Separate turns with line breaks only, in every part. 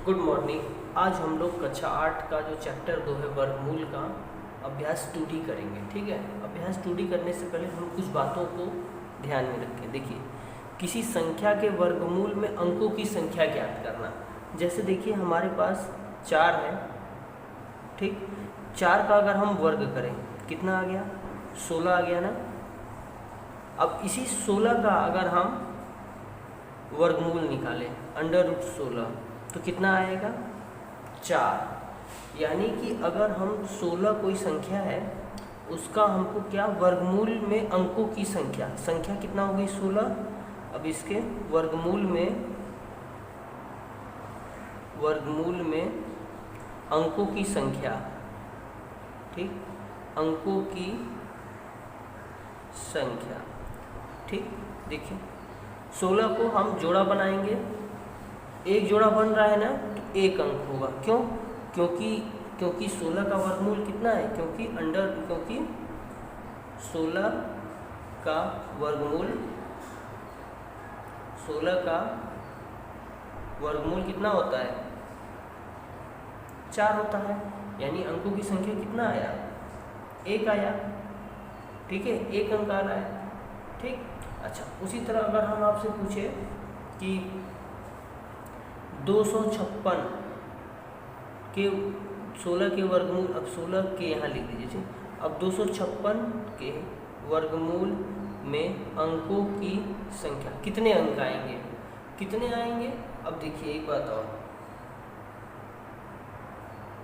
Good morning. आज हम लोग कक्षा 8 का जो चैप्टर 2 है वर्गमूल का अभ्यास 2D करेंगे। ठीक है, अभ्यास 2D करने से पहले हम कुछ बातों को ध्यान में रखें। देखिए, किसी संख्या के वर्गमूल में अंकों की संख्या ज्ञात करना। जैसे देखिए हमारे पास 4 है, ठीक। 4 का अगर हम वर्ग करें कितना आ गया, 16 आ गया ना। अब इसी 16 का अगर हम वर्गमूल निकालें √16 तो कितना आएगा, 4। यानी कि अगर हम 16 कोई संख्या है उसका हमको क्या वर्गमूल में अंकों की संख्या कितना हो गई, 16। अब इसके वर्गमूल में अंकों की संख्या, ठीक, अंकों की संख्या, ठीक। देखिए 16 को हम जोड़ा बनाएंगे, एक जोड़ा बन रहा है ना तो एक अंक होगा। क्यों? क्योंकि 16 का वर्गमूल कितना है, क्योंकि 16 का वर्गमूल कितना होता है, 4 होता है। यानी अंकों की संख्या कितना आया, 1 आया। ठीक है, एक अंक आ रहा है, ठीक। अच्छा, उसी तरह अगर हम आपसे पूछे कि 256 के 16 के वर्गमूल, अब 16 के यहाँ लिख दीजिए। अब 256 के वर्गमूल में अंकों की संख्या कितने अंक आएंगे, अब देखिए एक बात और,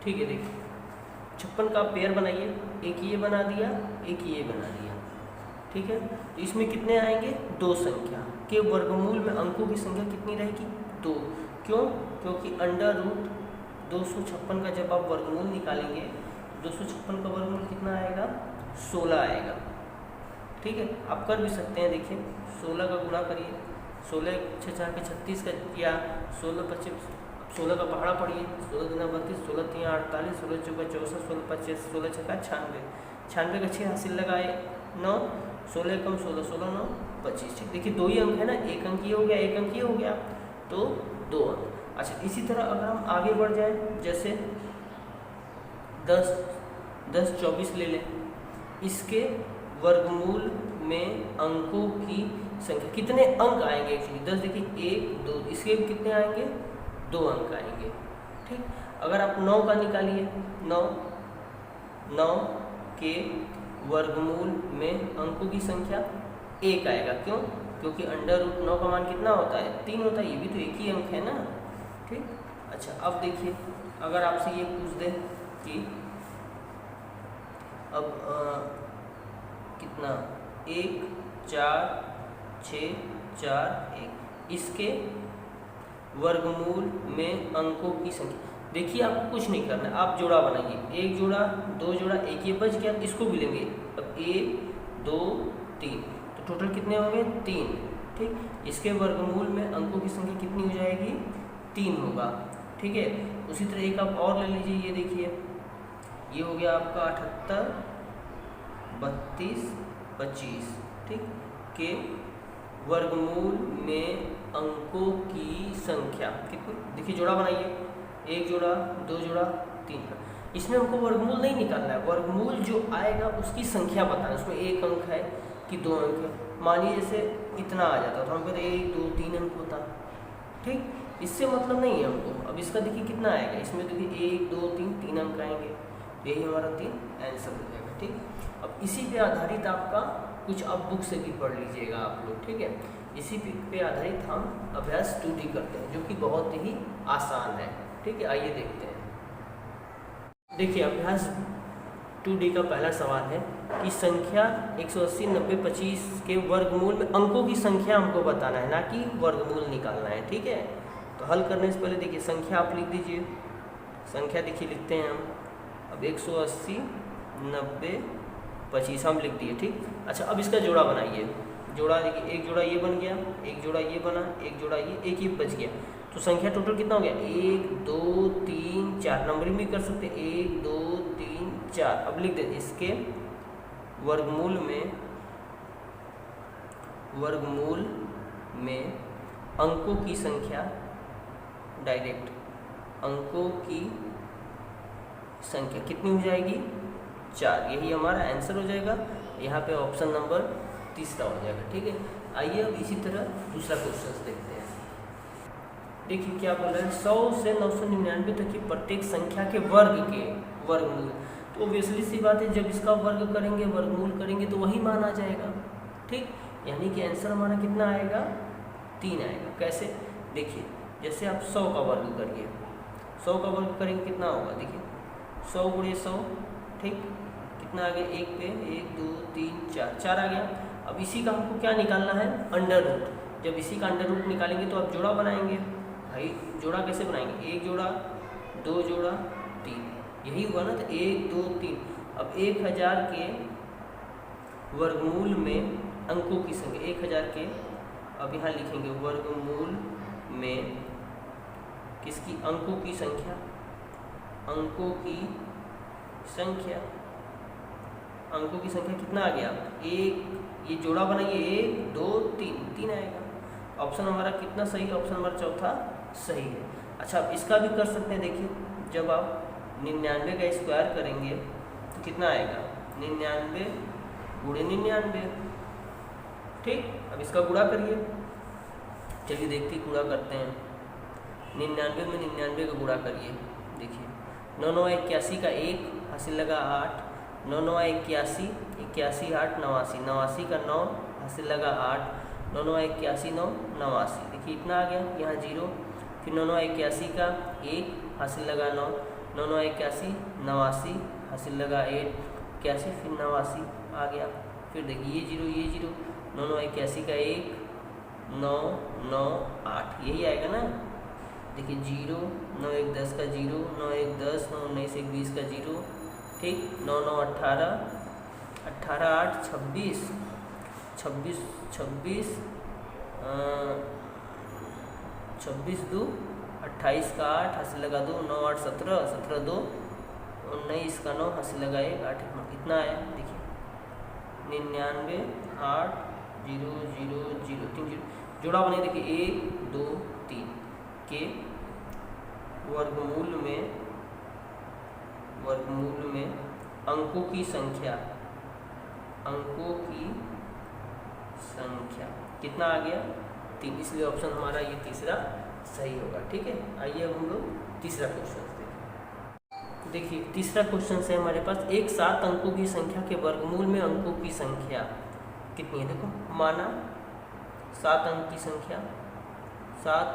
ठीक है। देखिए 56 का पेयर बनाइए, एक ये बना दिया, एक ये बना दिया, ठीक है। तो इसमें कितने आएंगे, 2 संख्या के वर्गमूल में अंकों की संख्या कितनी रहेगी, 2। क्यों? क्योंकि √256 का जब आप वर्गमूल निकालेंगे 256 का वर्गमूल कितना आएगा, 16 आएगा। ठीक है, आप कर भी सकते हैं। देखिए 16 का गुणा करिए, 16 6 4 के 36 का, या 16 25, 16 का पहाड़ा पढ़िए, 16 दूना 32, 16 3 48, 16 चौका 64, 16 25, 16 छक्का 96, 96 का 6 हासिल लगाए 9, 16 कम 16, 16 9 25। ठीक, देखिए 2 ही अंक है ना, एक अंक ये हो गया, एक अंक ये हो गया, तो 2 अंक। अच्छा, इसी तरह अगर हम आगे बढ़ जाएं, जैसे 10 24 ले लें, इसके वर्गमूल में अंकों की संख्या कितने अंक आएंगे एक्चुअली, 10 देखिए 1 2, इसके कितने आएंगे, 2 अंक आएंगे। ठीक, अगर आप 9 का निकालिए, 9 के वर्गमूल में अंकों की संख्या 1 आएगा। क्यों? क्योंकि √9 का मान कितना होता है, 3 होता है, ये भी तो एक ही अंक है ना। ठीक, अच्छा अब देखिए अगर आपसे ये पूछ दे कि अब कितना, 1 4 6 4 1, इसके वर्गमूल में अंकों की संख्या। देखिए आपको कुछ नहीं करना है, आप जोड़ा बनाइए, 1 जोड़ा 2 जोड़ा 1, ये बच गया, इसको भी लेंगे। अब 1 2 3, तो टोटल कितने होंगे, 3। ठीक, इसके वर्गमूल में अंकों की संख्या कितनी हो जाएगी, 3 होगा। ठीक है, उसी तरह एक आप और ले लीजिए, ये देखिए ये हो गया आपका 78 32 25, ठीक, के वर्गमूल में अंकों की संख्या कितनी, देखिए जोड़ा बनाइए, 1 जोड़ा 2 जोड़ा 3। इसमें हमको वर्गमूल नहीं निकालना है, वर्गमूल जो आएगा उसकी संख्या बताना, उसमें 1 अंक है कि 2 अंक है। मानिए जैसे इतना आ जाता तो हम कहते 1 2 3 अंक होता। ठीक, इससे मतलब नहीं है हमको। अब इसका देखिए कितना आएगा, इसमें देखिए 1 2 3 3 अंक आएंगे, यही हमारा 3 आंसर हो जाएगा। ठीक, अब इसी पे आधारित आपका कुछ आप बुक से भी पढ़ लीजिएगा आप लोग। ठीक है, इसी पे आधारित हम अभ्यास 2D करते हैं, जो कि बहुत ही आसान है। ठीक है, आइए देखते हैं। देखिए अभ्यास 2D का पहला सवाल है कि संख्या 180 90 25 के वर्गमूल में अंकों की संख्या हमको बताना है, ना कि वर्गमूल निकालना है। ठीक है, तो हल करने से पहले देखिए संख्या आप लिख दीजिए, संख्या देखिए लिखते हैं हम। अब 180 90 25 हम लिख दिए। ठीक, अच्छा अब इसका जोड़ा बनाइए, जोड़ा देखिए, एक जोड़ा ये बन गया, एक जोड़ा ये बना, एक जोड़ा ये, एक ही बच गया, तो संख्या टोटल कितना हो गया, 1 2 3 4, नंबरिंग भी कर सकते हैं, 1 2 3 4। अब लिख देते इसके वर्गमूल में अंकों की संख्या डायरेक्ट अंकों की संख्या कितनी हो जाएगी? 4। यही हमारा आंसर हो जाएगा। यहाँ पे ऑप्शन नंबर तीसरा हो जाएगा। ठीक है, आइए अब इसी तरह दूसरा क्वेश्चन देखते हैं। देखिए क्या बोल रहा है, 100 से 999 तक की प्रत्येक संख्या के वर्गमूल। तो ऑब्वियसली सी बात है, जब इसका वर्ग करेंगे, वर्गमूल करेंगे तो वही मान आ जाएगा। ठीक, यानी कि आंसर हमारा कितना आएगा? 3 आएगा। कैसे? देखिए, जैसे आप 100 का वर्ग करिए, 100 का वर्ग करेंगे कितना होगा? देखिए 100 × 100, ठीक, कितना आ गया? 1 पे 1 2 3 4 आ गया। अब इसी का हमको क्या निकालना है? Under root. जब इसी का अंडर रूट निकालेंगे तो आप जोड़ा बनाएंगे। भाई जोड़ा कैसे बनाएंगे? 1 जोड़ा 2 जोड़ा 3, यही हुआ ना। तो 1 2 3। अब 1000 के वर्गमूल में अंकों की संख्या, 1000 के, अब यहाँ लिखेंगे वर्गमूल में किसकी? अंकों की संख्या, अंकों की संख्या, अंकों की संख्या कितना आ गया? 1, ये जोड़ा बनाइए, 1 2 3 आएगा। ऑप्शन हमारा कितना सही है? ऑप्शन नंबर चौथा सही है। अच्छा, अब इसका भी कर सकते हैं। देखिए, जब आप 99 का स्क्वायर करेंगे तो कितना आएगा? 99 × 99। ठीक, अब इसका गुणा करिए। चलिए देखते हैं, गुणा करते हैं। 99 में 99 का गुणा करिए। देखिए 9 9 81 का 1 हासिल लगा 8, 9 9 81, 81 8 89, 89 का 9 हासिल लगा 8, 9 9 81 9 89। देखिए इतना आ गया, यहाँ 0, फिर 9 9 81 का 1 हासिल लगा 9, 9 9 81 89 हासिल लगा 8 81, फिर 89 आ गया। फिर देखिए ये 0 ये 0, 9 9 81 का 1 9 9 8, यही आएगा ना। देखिए 0 9 1 10 का 0, 9 1 10, 9 19 1 20 का 0, ठीक, 9 9 18, 18 8 26, 26 26 26 2 28 का 8 हासिल लगा 2, 9 8 17, 17 2 19 का 9 हासिल लगा 1 8 कितना आया? देखिए 99 8 0 0 0 3 0, जोड़ा बने। देखिए 1 2 3 के वर्गमूल में अंकों की संख्या, अंकों की संख्या कितना आ गया? 3, इसलिए ऑप्शन हमारा ये तीसरा सही होगा। ठीक है, आइए अब हम लोग तीसरा क्वेश्चन देखें। देखिए तीसरा क्वेश्चन है हमारे पास, एक 7 अंकों की संख्या के वर्गमूल में अंकों की संख्या कितनी है? देखो माना 7 अंक की संख्या, 7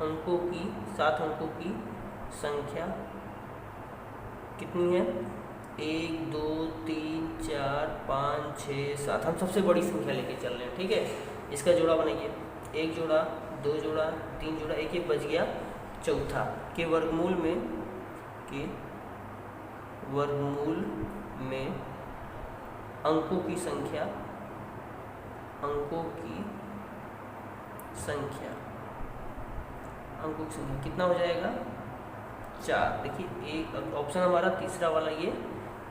अंकों की संख्या कितनी है? 1 2 3 4 5 6 7। हम सबसे बड़ी संख्या लेके चल रहे हैं। ठीक है, इसका जोड़ा बनाइए, 1 जोड़ा 2 जोड़ा 3 जोड़ा 1 1 बच गया चौथा, के वर्गमूल में अंकों की संख्या, कितना हो जाएगा? 4। देखिए एक ऑप्शन हमारा तीसरा वाला ये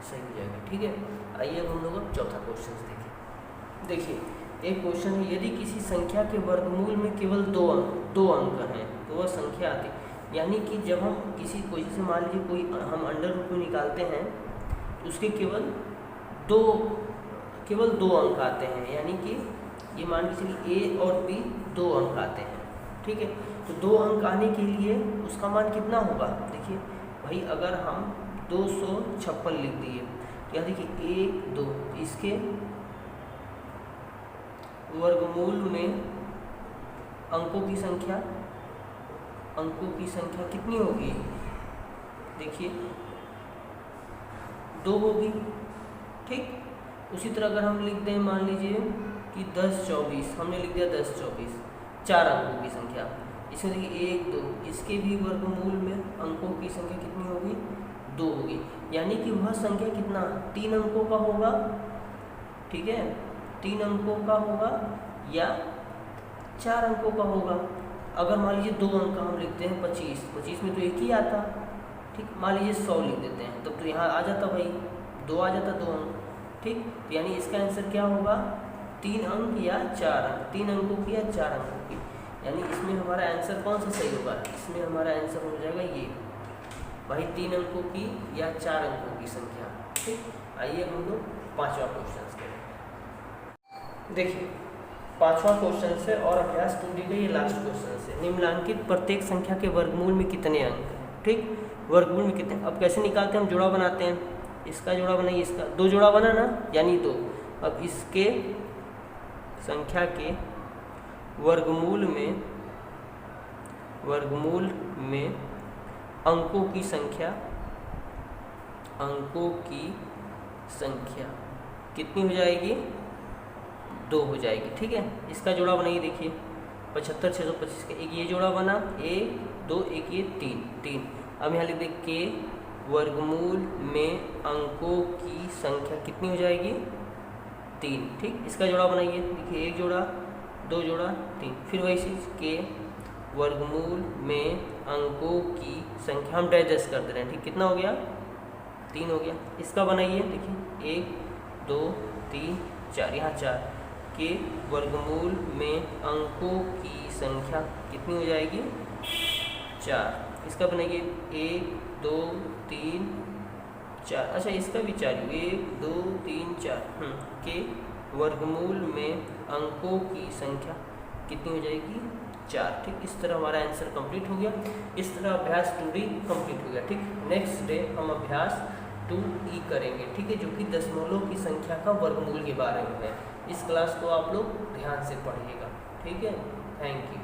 सही हो जाएगा। ठीक है, आइए अब हम लोग चौथा क्वेश्चन देखें। देखिए एक क्वेश्चन है, यदि किसी संख्या के वर्गमूल में केवल दो अंक हैं तो वह संख्या आती है। यानी कि जब हम किसी कोई से मान लीजिए कोई हम अंडर रूट में निकालते हैं तो उसके केवल दो अंक आते हैं। यानी कि ये मान के चलिए ए और बी 2 अंक आते हैं। ठीक है, तो 2 अंक आने के लिए उसका मान कितना होगा? देखिए भाई अगर हम 256 लिख दिए तो यहाँ देखिए 1 2, इसके वर्गमूल में अंकों की संख्या कितनी होगी? देखिए 2 होगी। ठीक, उसी तरह अगर हम लिख दें मान लीजिए कि 10 24, हमने लिख दिया 10 24, 4 अंकों की संख्या। इसमें देखिए 1 2, इसके भी वर्गमूल में अंकों की संख्या कितनी होगी? 2 होगी। यानी कि वह संख्या कितना? 3 अंकों का होगा। ठीक है, 3 अंकों का होगा या 4 अंकों का होगा। अगर मान लीजिए 2 अंक का हम लिखते हैं 25 में तो एक ही आता। ठीक, मान लीजिए 100 लिख देते हैं तब तो यहाँ आ जाता भाई 2 आ जाता, 2 अंक। ठीक, तो यानी इसका आंसर क्या होगा? 3 अंक या 4 अंक, 3 अंकों की या 4 अंकों की। यानी इसमें हमारा आंसर कौन सा सही होगा, इसमें हमारा आंसर हो जाएगा ये भाई 3 अंकों की या 4 अंकों की संख्या। ठीक, आइए हम लोग 5वां क्वेश्चन करें। देखिए 5वां क्वेश्चन से और अभ्यास 2D का ये लास्ट क्वेश्चन से, निम्नलिखित प्रत्येक संख्या के वर्गमूल में कितने अंक हैं। ठीक, वर्गमूल में कितने, अब कैसे निकालते हैं हम, जोड़ा बनाते हैं, इसका जोड़ा बनाइए, इसका 2 जोड़ा बना ना, यानी 2। अब इसके संख्या के वर्गमूल में अंकों की संख्या कितनी हो जाएगी, 2 हो जाएगी। ठीक है, इसका जोड़ा बनाइए, देखिए 75 625 का एक ये जोड़ा बना, 1 2 1 ये 3। अब यहाँ लिख दे के वर्गमूल में अंकों की संख्या कितनी हो जाएगी, 3। ठीक, इसका जोड़ा बनाइए, देखिए 1 जोड़ा 2 जोड़ा 3, फिर वही चीज़ के वर्गमूल में अंकों की संख्या हम डाइजेस्ट कर दे रहे हैं। ठीक, कितना हो गया, 3 हो गया। इसका बनाइए, देखिए 1 2 3 4, यहाँ 4 के वर्गमूल में अंकों की संख्या कितनी हो जाएगी, 4। इसका बनाइए 1 2 3 4, अच्छा इसका भी 4, 1 2 3 4 के वर्गमूल में अंकों की संख्या कितनी हो जाएगी, 4। ठीक, इस तरह हमारा आंसर कंप्लीट हो गया। इस तरह अभ्यास 2D कंप्लीट हो गया। ठीक, नेक्स्ट डे हम अभ्यास 2E करेंगे। ठीक है, जो कि दशमलव की संख्या का वर्गमूल के बारे में है। इस क्लास को आप लोग ध्यान से पढ़िएगा। ठीक है, थैंक यू।